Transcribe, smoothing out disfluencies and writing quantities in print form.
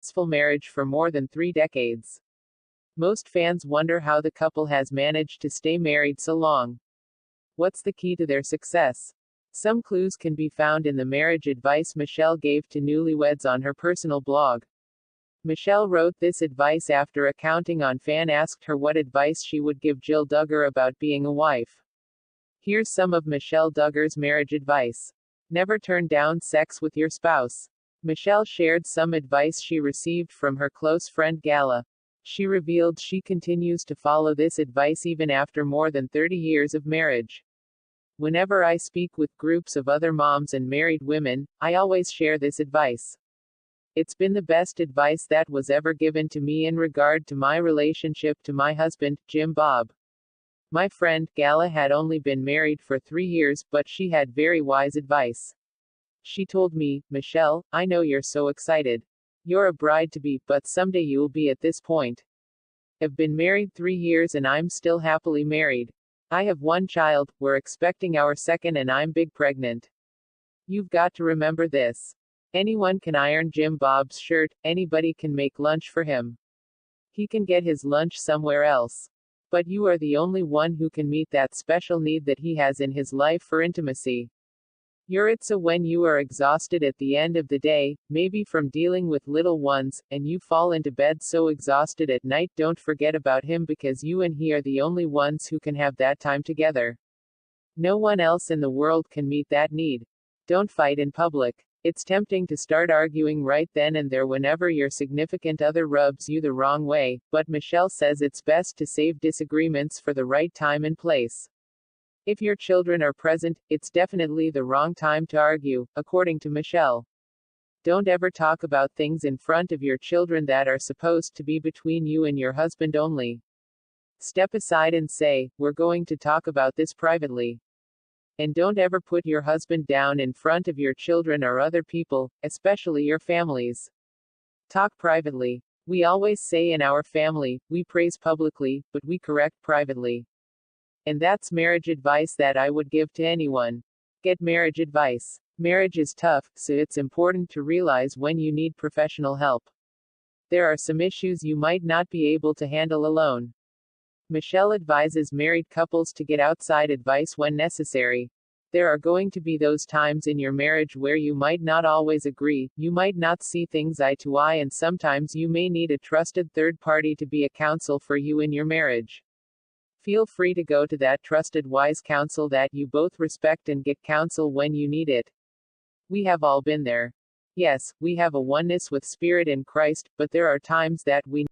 successful marriage for more than 3 decades. Most fans wonder how the couple has managed to stay married so long. What's the key to their success? Some clues can be found in the marriage advice Michelle gave to Newlyweds on her personal blog. Michelle wrote this advice after a Counting On fan asked her what advice she would give Jill Duggar about being a wife. Here's some of Michelle Duggar's marriage advice. Never turn down sex with your spouse. Michelle shared some advice she received from her close friend Gala. She revealed she continues to follow this advice even after more than 30 years of marriage. Whenever I speak with groups of other moms and married women, I always share this advice. It's been the best advice that was ever given to me in regard to my relationship to my husband, Jim Bob. My friend, Gala, had only been married for 3 years, but she had very wise advice. She told me, Michelle, I know you're so excited. You're a bride-to-be, but someday you'll be at this point. I've been married 3 years and I'm still happily married. I have 1 child, we're expecting our second and I'm big pregnant. You've got to remember this. Anyone can iron Jim Bob's shirt, anybody can make lunch for him. He can get his lunch somewhere else. But you are the only one who can meet that special need that he has in his life for intimacy. So when you are exhausted at the end of the day, maybe from dealing with little ones, and you fall into bed so exhausted at night, don't forget about him because you and he are the only ones who can have that time together. No one else in the world can meet that need. Don't fight in public. It's tempting to start arguing right then and there whenever your significant other rubs you the wrong way, but Michelle says it's best to save disagreements for the right time and place. If your children are present, it's definitely the wrong time to argue, according to Michelle. Don't ever talk about things in front of your children that are supposed to be between you and your husband only. Step aside and say, we're going to talk about this privately. And don't ever put your husband down in front of your children or other people, especially your families. Talk privately. We always say in our family, we praise publicly, but we correct privately. And that's marriage advice that I would give to anyone. Get marriage advice. Marriage is tough, so it's important to realize when you need professional help. There are some issues you might not be able to handle alone. Michelle advises married couples to get outside advice when necessary. There are going to be those times in your marriage where you might not always agree, you might not see things eye to eye, and sometimes you may need a trusted third party to be a counsel for you in your marriage. Feel free to go to that trusted wise counsel that you both respect and get counsel when you need it. We have all been there. Yes, we have a oneness with Spirit in Christ, but there are times that we